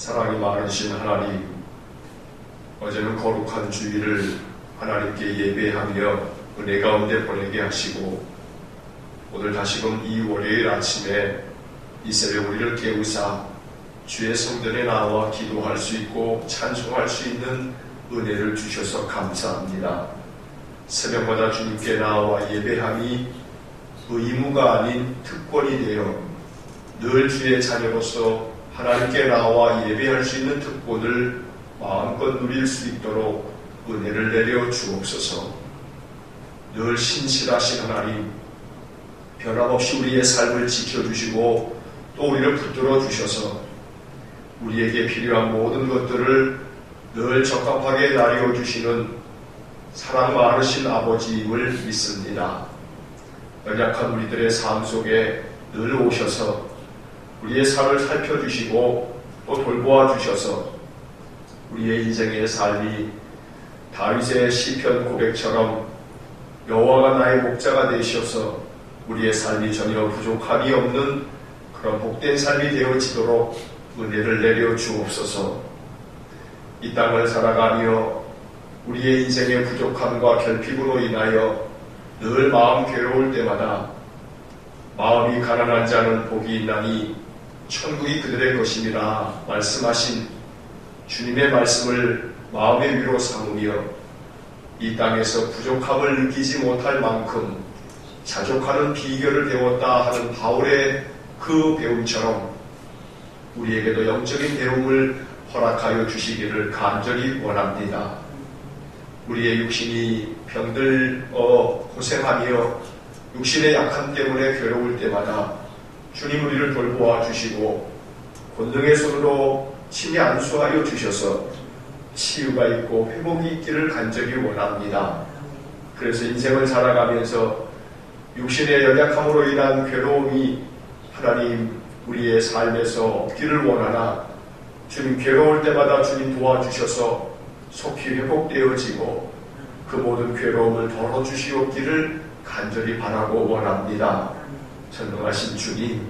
사랑이 많으신 하나님, 어제는 거룩한 주일을 하나님께 예배하며 은혜 가운데 보내게 하시고 오늘 다시금 이 월요일 아침에 이 새벽 우리를 깨우사 주의 성전에 나와 기도할 수 있고 찬송할 수 있는 은혜를 주셔서 감사합니다. 새벽마다 주님께 나와 예배함이 의무가 아닌 특권이 되어 늘 주의 자녀로서 하나님께 나와 예배할 수 있는 특권을 마음껏 누릴 수 있도록 은혜를 내려 주옵소서. 늘 신실하신 하나님, 변함없이 우리의 삶을 지켜주시고 또 우리를 붙들어 주셔서 우리에게 필요한 모든 것들을 늘 적합하게 나뉘어 주시는 사랑 많으신 아버지임을 믿습니다. 연약한 우리들의 삶 속에 늘 오셔서 우리의 삶을 살펴주시고 또 돌보아 주셔서 우리의 인생의 삶이 다윗의 시편 고백처럼 여호와가 나의 목자가 되셔서 우리의 삶이 전혀 부족함이 없는 그런 복된 삶이 되어지도록 은혜를 내려 주옵소서. 이 땅을 살아가며 우리의 인생의 부족함과 결핍으로 인하여 늘 마음 괴로울 때마다 마음이 가난한 자는 복이 있나니 천국이 그들의 것임이라 말씀하신 주님의 말씀을 마음의 위로 삼으며 이 땅에서 부족함을 느끼지 못할 만큼 자족하는 비결을 배웠다 하는 바울의 그 배움처럼 우리에게도 영적인 배움을 허락하여 주시기를 간절히 원합니다. 우리의 육신이 병들어 고생하며 육신의 약함 때문에 괴로울 때마다 주님 우리를 돌보아 주시고 권능의 손으로 친히 안수하여 주셔서 치유가 있고 회복이 있기를 간절히 원합니다. 그래서 인생을 살아가면서 육신의 연약함으로 인한 괴로움이 하나님 우리의 삶에서 없기를 원하나 주님 괴로울 때마다 주님 도와주셔서 속히 회복되어지고 그 모든 괴로움을 덜어주시옵기를 간절히 바라고 원합니다. 전능하신 주님,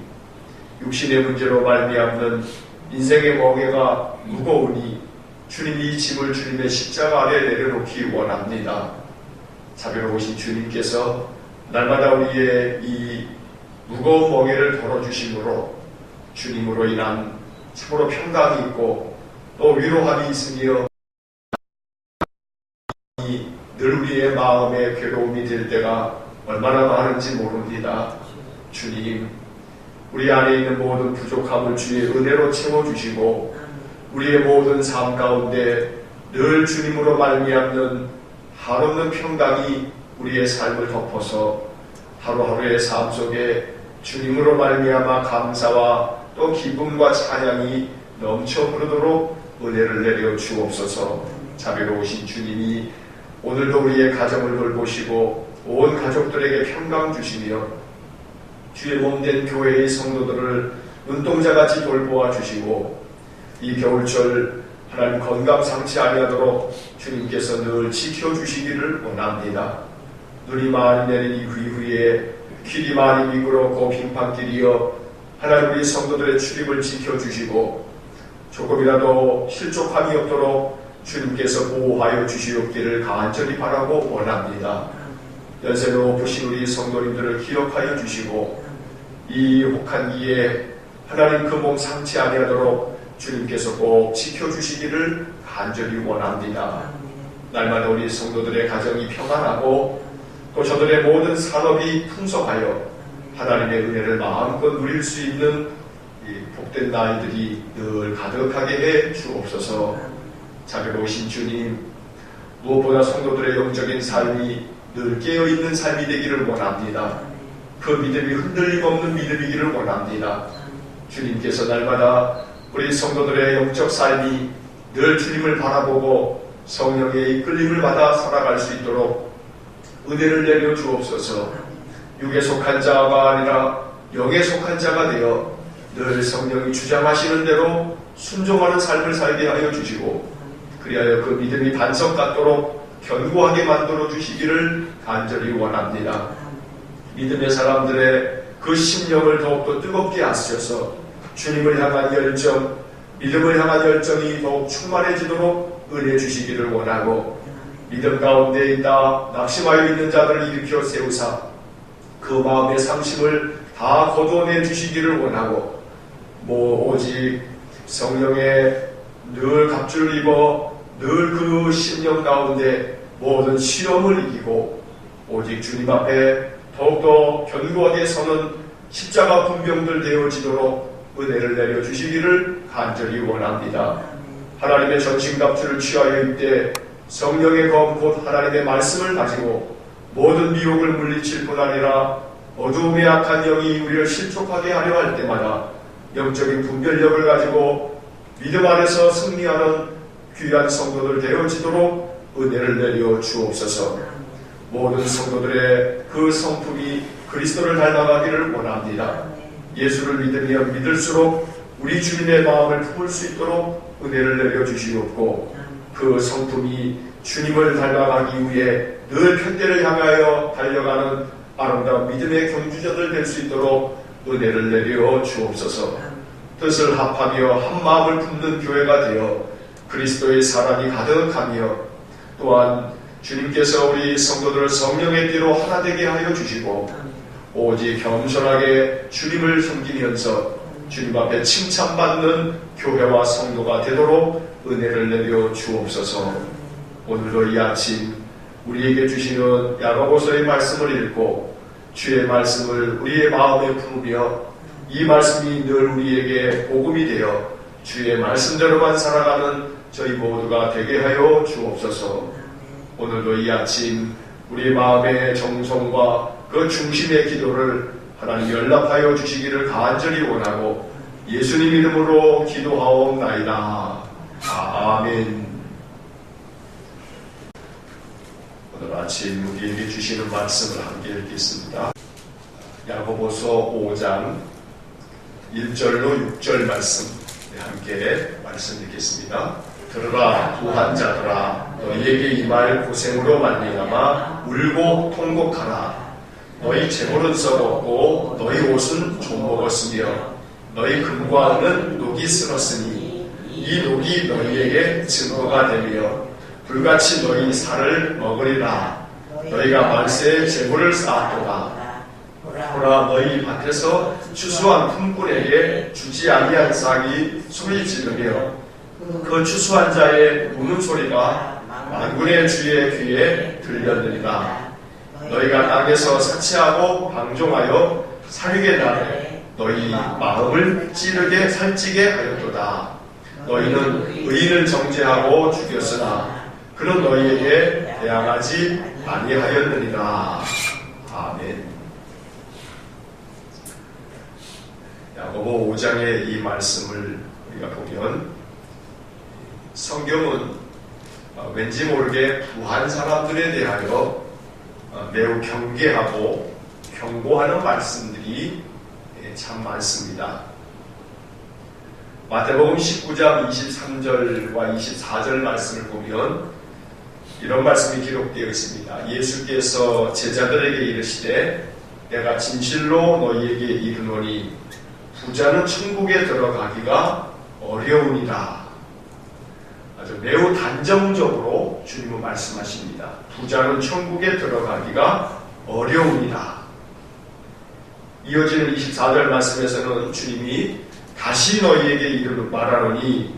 육신의 문제로 말미암는 인생의 멍에가 무거우니 주님 이 짐을 주님의 십자가 아래 내려놓기 원합니다. 자비로우신 주님께서 날마다 우리의 이 무거운 멍에를 덜어주심으로 주님으로 인한 참으로 평강이 있고 또 위로함이 있으며 늘 우리의 마음에 괴로움이 될 때가 얼마나 많은지 모릅니다. 주님, 우리 안에 있는 모든 부족함을 주의 은혜로 채워주시고 우리의 모든 삶 가운데 늘 주님으로 말미암는 한없는 평강이 우리의 삶을 덮어서 하루하루의 삶 속에 주님으로 말미암아 감사와 또 기쁨과 찬양이 넘쳐 흐르도록 은혜를 내려 주옵소서. 자비로우신 주님이 오늘도 우리의 가정을 돌보시고 온 가족들에게 평강 주시며 주의 몸된 교회의 성도들을 눈동자같이 돌보아 주시고 이 겨울철 하나님 건강 상치 아니하도록 주님께서 늘 지켜주시기를 원합니다. 눈이 많이 내린 이 후에 길이 많이 미끄럽고 빙판길이여 하나님 우리 성도들의 출입을 지켜주시고 조금이라도 실족함이 없도록 주님께서 보호하여 주시옵기를 간절히 바라고 원합니다. 연세 높으신 우리 성도님들을 기억하여 주시고 이 혹한기에 하나님 그 몸 상치 아니하도록 주님께서 꼭 지켜주시기를 간절히 원합니다. 날마다 우리 성도들의 가정이 평안하고 또 저들의 모든 산업이 풍성하여 하나님의 은혜를 마음껏 누릴 수 있는 이 복된 날들이 늘 가득하게 해 주옵소서. 자비로우신 주님, 무엇보다 성도들의 영적인 삶이 늘 깨어있는 삶이 되기를 원합니다. 그 믿음이 흔들림 없는 믿음이기를 원합니다. 주님께서 날마다 우리 성도들의 영적 삶이 늘 주님을 바라보고 성령의 이끌림을 받아 살아갈 수 있도록 은혜를 내려 주옵소서. 육에 속한 자가 아니라 영에 속한 자가 되어 늘 성령이 주장하시는 대로 순종하는 삶을 살게 하여 주시고 그리하여 그 믿음이 반석 같도록 견고하게 만들어 주시기를 간절히 원합니다. 믿음의 사람들의 그 심령을 더욱더 뜨겁게 하셔서 주님을 향한 열정, 믿음을 향한 열정이 더욱 충만해지도록 은혜 주시기를 원하고, 믿음 가운데 있다 낙심하여 있는 자들을 일으켜 세우사 그 마음의 상심을 다 거두어내 주시기를 원하고, 오직 성령에 늘 갑주를 입어 늘 그 심령 가운데 모든 시험을 이기고 오직 주님 앞에 더욱더 견고하게 서는 십자가 분병들 되어지도록 은혜를 내려주시기를 간절히 원합니다. 하나님의 전신갑주를 취하여 입되 성령의 검 곧 하나님의 말씀을 가지고 모든 미혹을 물리칠 뿐 아니라 어두움의 악한 영이 우리를 실족하게 하려 할 때마다 영적인 분별력을 가지고 믿음 안에서 승리하는 귀한 성도들 되어지도록 은혜를 내려 주옵소서. 모든 성도들의 그 성품이 그리스도를 닮아가기를 원합니다. 예수를 믿으면 믿을수록 우리 주님의 마음을 품을 수 있도록 은혜를 내려 주시옵고, 그 성품이 주님을 닮아가기 위해 늘 편대를 향하여 달려가는 아름다운 믿음의 경주자들 될 수 있도록 은혜를 내려 주옵소서. 뜻을 합하며 한 마음을 품는 교회가 되어 그리스도의 사랑이 가득하며, 또한 주님께서 우리 성도들을 성령의 띠로 하나 되게 하여 주시고 오직 겸손하게 주님을 섬기면서 주님 앞에 칭찬받는 교회와 성도가 되도록 은혜를 내려 주옵소서. 오늘도 이 아침 우리에게 주시는 야고보서의 말씀을 읽고 주의 말씀을 우리의 마음에 품으며 이 말씀이 늘 우리에게 복음이 되어 주의 말씀대로만 살아가는 저희 모두가 되게 하여 주옵소서. 오늘도 이 아침 우리의 마음의 정성과 그 중심의 기도를 하나님 연락하여 주시기를 간절히 원하고 예수님 이름으로 기도하옵나이다. 아멘. 오늘 아침 우리에게 주시는 말씀을 함께 읽겠습니다. 야고보서 5장 1절로 6절 말씀 함께 말씀 읽겠습니다. 들으라 부한자들아, 너희에게 임할 고생으로 말미암아 울고 통곡하라. 너희 재물은 썩었고 너희 옷은 좀먹었으며 너희 금과 은은 녹이 쓸었으니 이 녹이 너희에게 증거가 되며 불같이 너희 살을 먹으리라. 너희가 만세의 재물을 쌓았도다. 보라, 너희 밭에서 추수한 품꾼에게 주지 아니한 싹이 소리 지르며 그 추수한 자의 우는 소리가 만군의 주의 귀에 들렸느니라. 너희가 땅에서 사치하고 방종하여 살게 날에 너희 마음을 찌르게 살찌게 하였도다. 너희는 의인을 정죄하고 죽였으나 그는 너희에게 대항하지 아니하였느니라. 아멘. 야고보 5장의 이 말씀을 우리가 보면 성경은 왠지 모르게 부한 사람들에 대하여 매우 경계하고 경고하는 말씀들이 참 많습니다. 마태복음 19장 23절과 24절 말씀을 보면 이런 말씀이 기록되어 있습니다. 예수께서 제자들에게 이르시되 내가 진실로 너희에게 이르노니 부자는 천국에 들어가기가 어려우니라. 아주 매우 단정적으로 주님은 말씀하십니다. 부자는 천국에 들어가기가 어려우니라. 이어지는 24절 말씀에서는 주님이 다시 너희에게 말하노니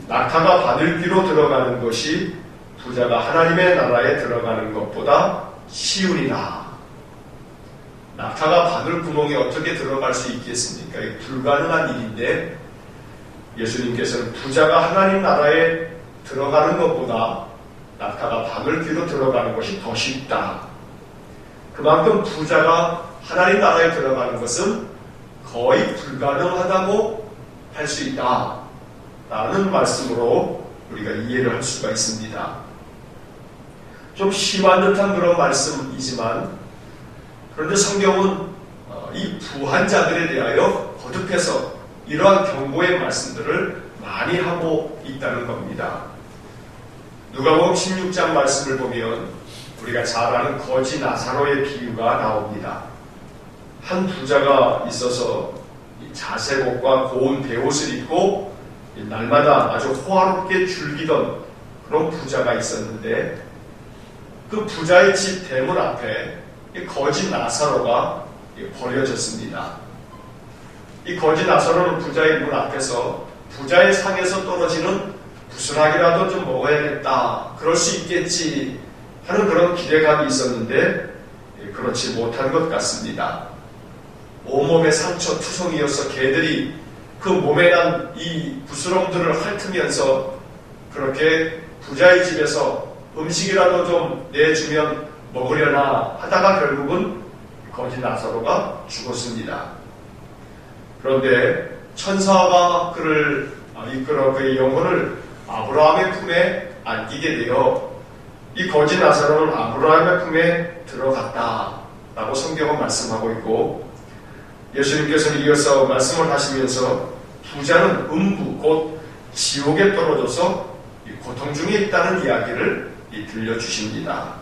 낙타가 바늘귀로 들어가는 것이 부자가 하나님의 나라에 들어가는 것보다 쉬우니라. 낙타가 바늘 구멍에 어떻게 들어갈 수 있겠습니까? 불가능한 일인데 예수님께서는 부자가 하나님 나라에 들어가는 것보다 낙타가 바늘귀로 들어가는 것이 더 쉽다. 그만큼 부자가 하나님 나라에 들어가는 것은 거의 불가능하다고 할 수 있다. 라는 말씀으로 우리가 이해를 할 수가 있습니다. 좀 심한 듯한 그런 말씀이지만 그런데 성경은 이 부한 자들에 대하여 거듭해서 이러한 경고의 말씀들을 많이 하고 있다는 겁니다. 누가복음 16장 말씀을 보면 우리가 잘 아는 거지 나사로의 비유가 나옵니다. 한 부자가 있어서 자색옷과 고운 베옷을 입고 날마다 아주 호화롭게 즐기던 그런 부자가 있었는데, 그 부자의 집 대문 앞에 이 거지 나사로가 버려졌습니다. 이 거지 나사로는 부자의 문 앞에서 부자의 상에서 떨어지는 부스락이라도 좀 먹어야겠다, 그럴 수 있겠지 하는 그런 기대감이 있었는데 그렇지 못한 것 같습니다. 온몸에 상처 투성이어서 개들이 그 몸에 난 이 부스럼들을 핥으면서 그렇게 부자의 집에서 음식이라도 좀 내주면 먹으려나 하다가 결국은 거지 나사로가 죽었습니다. 그런데 천사가 그를 이끌어 그의 영혼을 아브라함의 품에 안기게 되어 이 거지 나사로는 아브라함의 품에 들어갔다라고 성경은 말씀하고 있고, 예수님께서는 이어서 말씀을 하시면서 부자는 음부 곧 지옥에 떨어져서 고통 중에 있다는 이야기를 들려주십니다.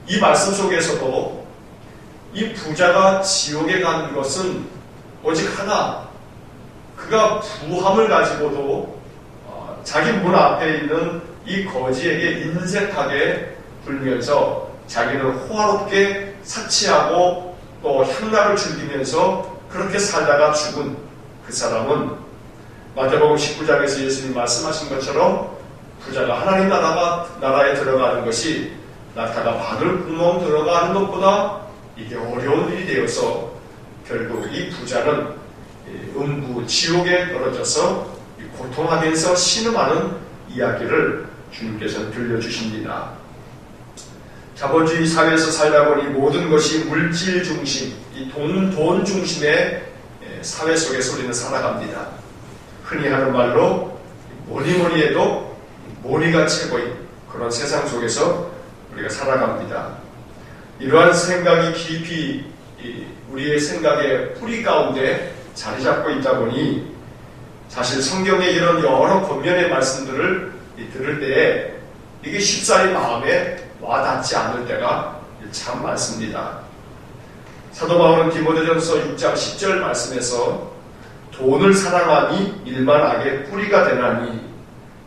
이 말씀 속에서도 이 부자가 지옥에 간 것은 오직 하나, 그가 부함을 가지고도 자기 문 앞에 있는 이 거지에게 인색하게 굴면서 자기는 호화롭게 사치하고 또 향락을 즐기면서 그렇게 살다가 죽은 그 사람은 마태복음 19장에서 예수님 말씀하신 것처럼 부자가 하나님 나라에 들어가는 것이 낙타가 바늘 구멍 들어가는 것보다 이게 어려운 일이 되어서 결국 이 부자는 음부 지옥에 떨어져서 고통하면서 신음하는 이야기를 주님께서는 들려주십니다. 자본주의 사회에서 살다 보니 모든 것이 물질 중심, 이 돈 중심의 사회 속에서 우리는 살아갑니다. 흔히 하는 말로 뭐니 해도 머리가 최고인 그런 세상 속에서 우리가 살아갑니다. 이러한 생각이 깊이 우리의 생각의 뿌리 가운데 자리 잡고 있다 보니 사실 성경의 이런 여러 권면의 말씀들을 들을 때에 이게 쉽사리 마음에 와닿지 않을 때가 참 많습니다. 사도 바울은 디모데전서 6장 10절 말씀에서 돈을 사랑하니 일만 악의 뿌리가 되나니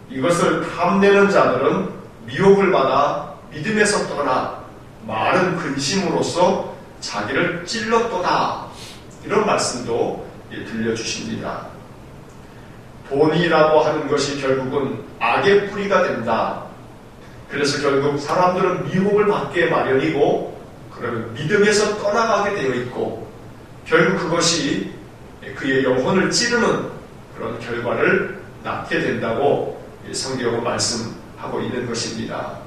이것을 탐내는 자들은 미혹을 받아 믿음에서 떠나 많은 근심으로써 자기를 찔렀도다, 이런 말씀도 들려주십니다. 돈이라고 하는 것이 결국은 악의 뿌리가 된다. 그래서 결국 사람들은 미혹을 받게 마련이고 그러면 믿음에서 떠나가게 되어 있고 결국 그것이 그의 영혼을 찌르는 그런 결과를 낳게 된다고 성경은 말씀하고 있는 것입니다.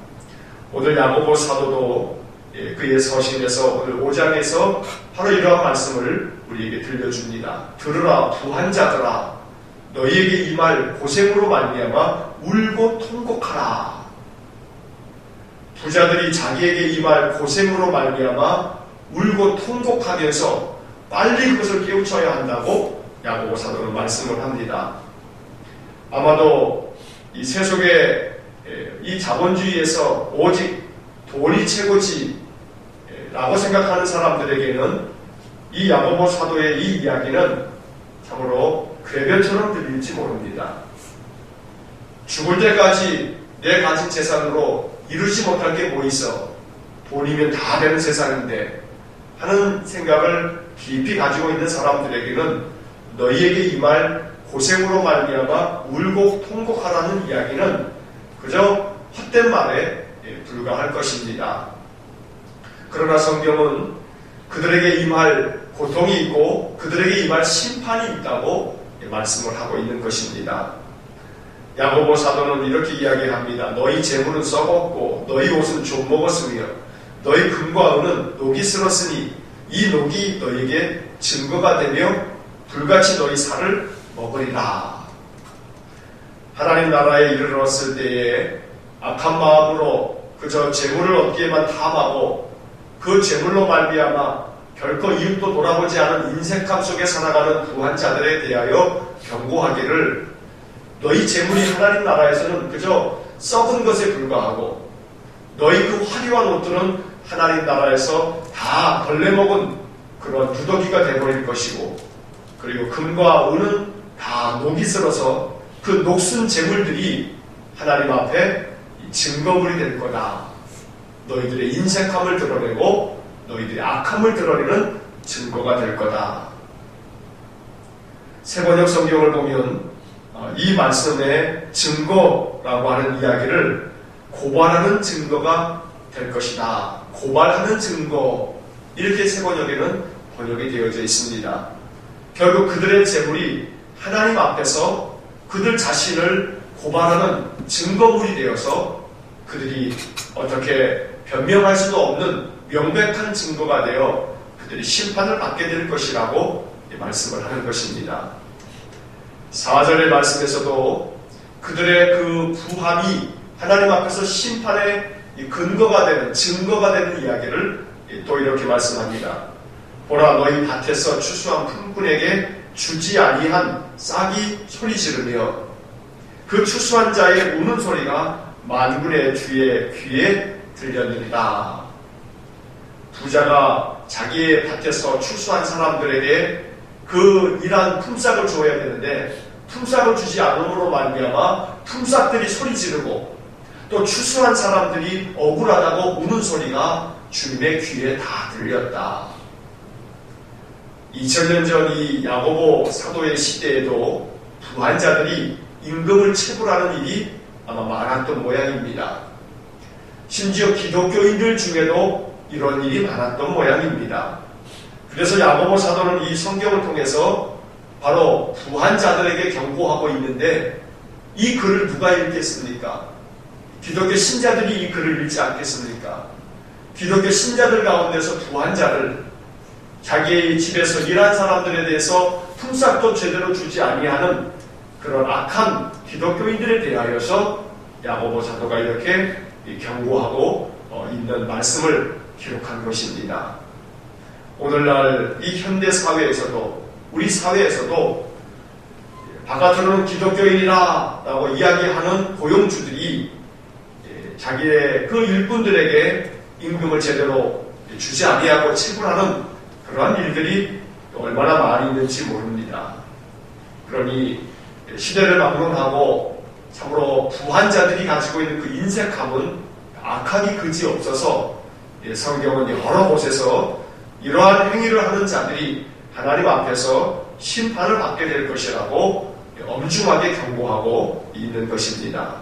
오늘 야고보 사도도 그의 서신에서 오늘 5장에서 바로 이러한 말씀을 우리에게 들려줍니다. 들으라 부한 자들아, 너희에게 이 말 고생으로 말미암아 울고 통곡하라. 부자들이 자기에게 이 말 고생으로 말미암아 울고 통곡하면서 빨리 그것을 깨우쳐야 한다고 야고보 사도는 말씀을 합니다. 아마도 이 세속의 이 자본주의에서 오직 돈이 최고지 라고 생각하는 사람들에게는 이 야고보 사도의 이 이야기는 참으로 궤변처럼 들릴지 모릅니다. 죽을 때까지 내 가진 재산으로 이루지 못할 게 뭐 있어, 돈이면 다 되는 세상인데 하는 생각을 깊이 가지고 있는 사람들에게는 너희에게 이 말 고생으로 말미암아 울고 통곡하라는 이야기는 그저 헛된 말에 불과할 것입니다. 그러나 성경은 그들에게 임할 고통이 있고 그들에게 임할 심판이 있다고 말씀을 하고 있는 것입니다. 야고보 사도는 이렇게 이야기합니다. 너희 재물은 썩었고 너희 옷은 좀 먹었으며 너희 금과 은은 녹이 슬었으니 이 녹이 너희에게 증거가 되며 불같이 너희 살을 먹으리라. 하나님 나라에 이르렀을 때에 악한 마음으로 그저 재물을 얻기에만 탐하고 그 재물로 말미암아 결코 이웃도 돌아보지 않은 인색함 속에 살아가는 부한 자들에 대하여 경고하기를, 너희 재물이 하나님 나라에서는 그저 썩은 것에 불과하고 너희 그 화려한 옷들은 하나님 나라에서 다 벌레 먹은 그런 누더기가 되어버릴 것이고, 그리고 금과 은은 다 녹이 슬어서 그 녹슨 재물들이 하나님 앞에 증거물이 될 거다. 너희들의 인색함을 드러내고 너희들의 악함을 드러내는 증거가 될 거다. 세번역 성경을 보면 이 말씀의 증거라고 하는 이야기를 고발하는 증거가 될 것이다. 고발하는 증거, 이렇게 세번역에는 번역이 되어져 있습니다. 결국 그들의 재물이 하나님 앞에서 그들 자신을 고발하는 증거물이 되어서 그들이 어떻게 변명할 수도 없는 명백한 증거가 되어 그들이 심판을 받게 될 것이라고 말씀을 하는 것입니다. 4절의 말씀에서도 그들의 그 부함이 하나님 앞에서 심판의 근거가 되는, 증거가 되는 이야기를 또 이렇게 말씀합니다. 보라, 너희 밭에서 추수한 품꾼에게 주지 아니한 싹이 소리 지르며 그 추수한 자의 우는 소리가 만군의 주의 귀에 들렸느니라. 부자가 자기의 밭에서 추수한 사람들에게 그 일한 품삯을 줘야 되는데 품삯을 주지 않음으로 말미암아 품삯들이 소리 지르고 또 추수한 사람들이 억울하다고 우는 소리가 주님의 귀에 다 들렸다. 2000년 전 이 야고보 사도의 시대에도 부한자들이 임금을 체불하는 일이 아마 많았던 모양입니다. 심지어 기독교인들 중에도 이런 일이 많았던 모양입니다. 그래서 야고보 사도는 이 성경을 통해서 바로 부한자들에게 경고하고 있는데 이 글을 누가 읽겠습니까? 기독교 신자들이 이 글을 읽지 않겠습니까? 기독교 신자들 가운데서 부한자를, 자기의 집에서 일한 사람들에 대해서 품삯도 제대로 주지 아니하는 그런 악한 기독교인들에 대하여서 야고보 사도가 이렇게 경고하고 있는 말씀을 기록한 것입니다. 오늘날 이 현대 사회에서도, 우리 사회에서도 바깥으로는 기독교인이라 라고 이야기하는 고용주들이 자기의 그 일꾼들에게 임금을 제대로 주지 아니하고 체불하는 그러한 일들이 얼마나 많이 있는지 모릅니다. 그러니 시대를 막론하고 참으로 부한자들이 가지고 있는 그 인색함은 악하기 그지없어서 성경은 여러 곳에서 이러한 행위를 하는 자들이 하나님 앞에서 심판을 받게 될 것이라고 엄중하게 경고하고 있는 것입니다.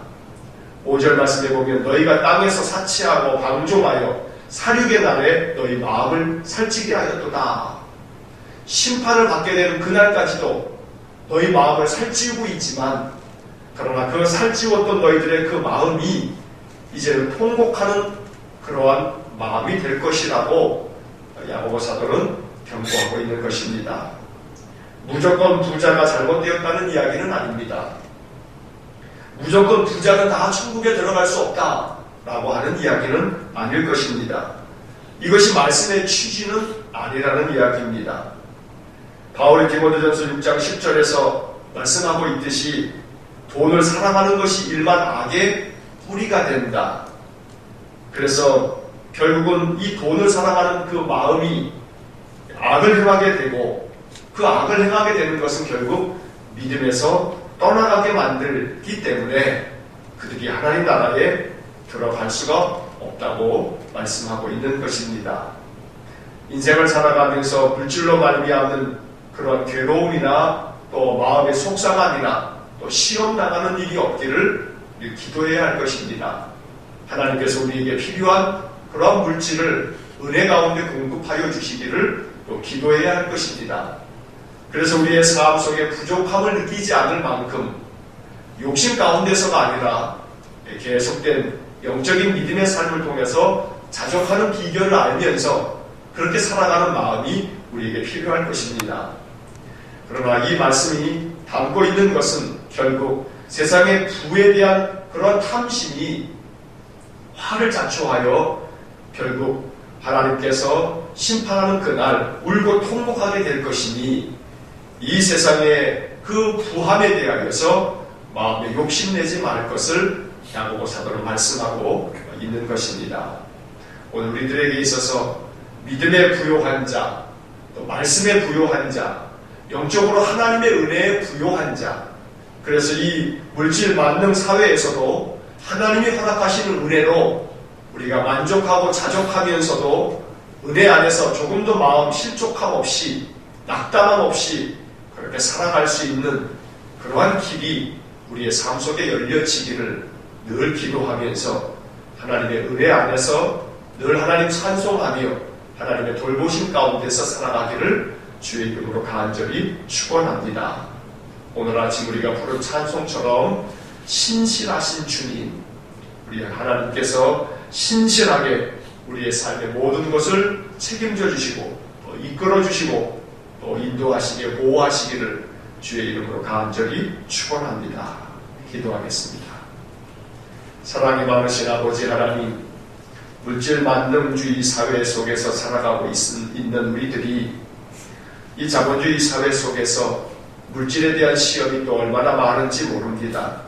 5절 말씀에 보면 너희가 땅에서 사치하고 방종하여 살육의 날에 너희 마음을 살찌게 하였도다. 심판을 받게 되는 그날까지도 너희 마음을 살찌우고 있지만 그러나 그 살찌웠던 너희들의 그 마음이 이제는 통곡하는 그러한 마음이 될 것이라고 야고보 사도는 경고하고 있는 것입니다. 무조건 부자가 잘못되었다는 이야기는 아닙니다. 무조건 부자는 다 천국에 들어갈 수 없다라고 하는 이야기는 아닐 것입니다. 이것이 말씀의 취지는 아니라는 이야기입니다. 바울이 디모데전서 6장 10절에서 말씀하고 있듯이 돈을 사랑하는 것이 일반 악의 뿌리가 된다. 그래서 결국은 이 돈을 사랑하는 그 마음이 악을 행하게 되고 그 악을 행하게 되는 것은 결국 믿음에서 떠나가게 만들기 때문에 그들이 하나님 나라에 들어갈 수가 없다고 말씀하고 있는 것입니다. 인생을 살아가면서 물질로 말미암는 그런 괴로움이나 또 마음의 속상함이나 또 시험 나가는 일이 없기를 기도해야 할 것입니다. 하나님께서 우리에게 필요한 그런 물질을 은혜 가운데 공급하여 주시기를 또 기도해야 할 것입니다. 그래서 우리의 삶 속에 부족함을 느끼지 않을 만큼 욕심 가운데서가 아니라 계속된 영적인 믿음의 삶을 통해서 자족하는 비결을 알면서 그렇게 살아가는 마음이 우리에게 필요할 것입니다. 그러나 이 말씀이 담고 있는 것은 결국 세상의 부에 대한 그런 탐심이 화를 자초하여 결국 하나님께서 심판하는 그날 울고 통곡하게 될 것이니 이 세상의 그 부함에 대하여서 마음에 욕심내지 말 것을 야고보 사도는 말씀하고 있는 것입니다. 오늘 우리들에게 있어서 믿음에 부요한 자, 또 말씀에 부요한 자, 영적으로 하나님의 은혜에 부요한 자. 그래서 이 물질 만능 사회에서도 하나님이 허락하시는 은혜로 우리가 만족하고 자족하면서도 은혜 안에서 조금도 마음 실족함 없이 낙담함 없이 그렇게 살아갈 수 있는 그러한 길이 우리의 삶 속에 열려지기를 늘 기도하면서 하나님의 은혜 안에서 늘 하나님 찬송하며 하나님의 돌보심 가운데서 살아가기를 주의 이름으로 간절히 축원합니다. 오늘 아침 우리가 부른 찬송처럼 신실하신 주님, 우리 하나님께서 신실하게 우리의 삶의 모든 것을 책임져 주시고 또 이끌어 주시고 또 인도하시게 보호하시기를 주의 이름으로 간절히 축원합니다. 기도하겠습니다. 사랑이 많으신 아버지 하나님, 물질 만능주의 사회 속에서 살아가고 있는 우리들이 이 자본주의 사회 속에서 물질에 대한 시험이 또 얼마나 많은지 모릅니다.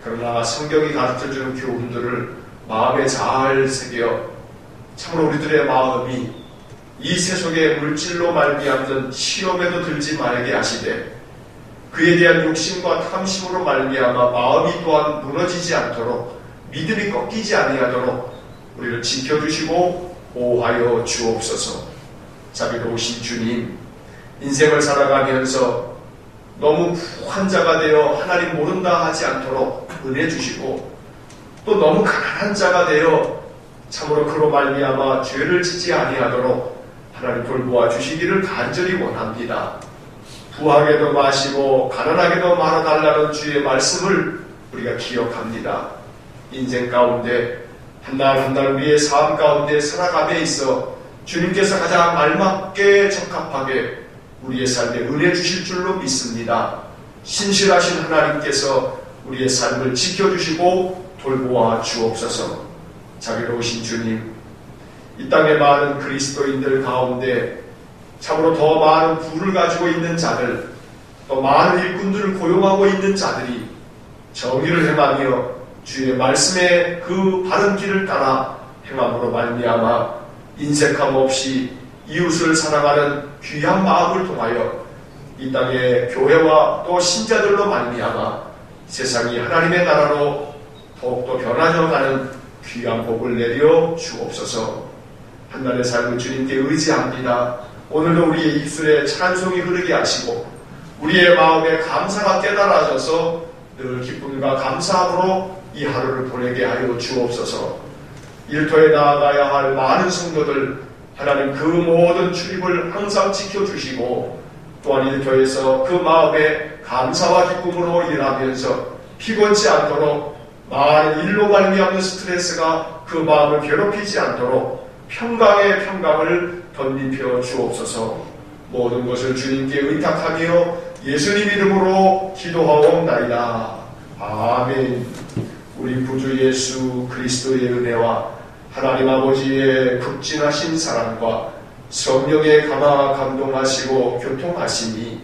그러나 성경이 가르쳐주는 교훈들을 마음에 잘 새겨 참으로 우리들의 마음이 이 세속의 물질로 말미암는 시험에도 들지 말게 하시되 그에 대한 욕심과 탐심으로 말미암아 마음이 또한 무너지지 않도록 믿음이 꺾이지 아니하도록 우리를 지켜주시고 보호하여 주옵소서. 자비로우신 주님, 인생을 살아가면서 너무 부한 자가 되어 하나님 모른다 하지 않도록 은혜 주시고 또 너무 가난한 자가 되어 참으로 그로 말미암아 죄를 짓지 아니하도록 하나님 돌보아 주시기를 간절히 원합니다. 부하게도 마시고 가난하게도 말아달라는 주의 말씀을 우리가 기억합니다. 인생 가운데 한 날 한 날 우리의 삶 가운데 살아감에 있어 주님께서 가장 알맞게 적합하게 우리의 삶에 은혜 주실 줄로 믿습니다. 신실하신 하나님께서 우리의 삶을 지켜주시고 돌보아 주옵소서. 자비로우신 주님, 이 땅의 많은 그리스도인들 가운데 참으로 더 많은 부를 가지고 있는 자들, 또 많은 일꾼들을 고용하고 있는 자들이 정의를 행하며 주의 말씀의 그 바른 길을 따라 행함으로 말미암아 인색함 없이 이웃을 사랑하는 귀한 마음을 통하여 이 땅의 교회와 또 신자들로 말미암아 세상이 하나님의 나라로 더욱더 변화져가는 귀한 복을 내려 주옵소서. 한날의 삶을 주님께 의지합니다. 오늘도 우리의 입술에 찬송이 흐르게 하시고 우리의 마음에 감사가 깨달아져서 늘 기쁨과 감사함으로 이 하루를 보내게 하여 주옵소서. 일터에 나아가야 할 많은 성도들 하나님 그 모든 출입을 항상 지켜주시고 또한 일터에서 그 마음에 감사와 기쁨으로 일하면서 피곤치 않도록 많은 일로 말미암는 스트레스가 그 마음을 괴롭히지 않도록 평강의 평강을 덧입혀 주옵소서. 모든 것을 주님께 의탁하며 예수님 이름으로 기도하옵나이다. 아멘. 우리 구주 예수 그리스도의 은혜와 하나님 아버지의 극진하신 사랑과 성령의 감화 감동하시고 교통하심이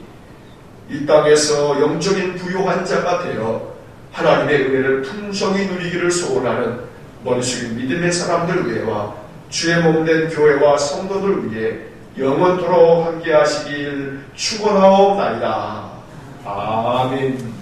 이 땅에서 영적인 부요한 자가 되어 하나님의 은혜를 풍성히 누리기를 소원하는 머리 숙인 믿음의 사람들 위해와 주의 몸된 교회와 성도들 위해 영원토록 함께 하시길 축원하옵나이다. 아멘.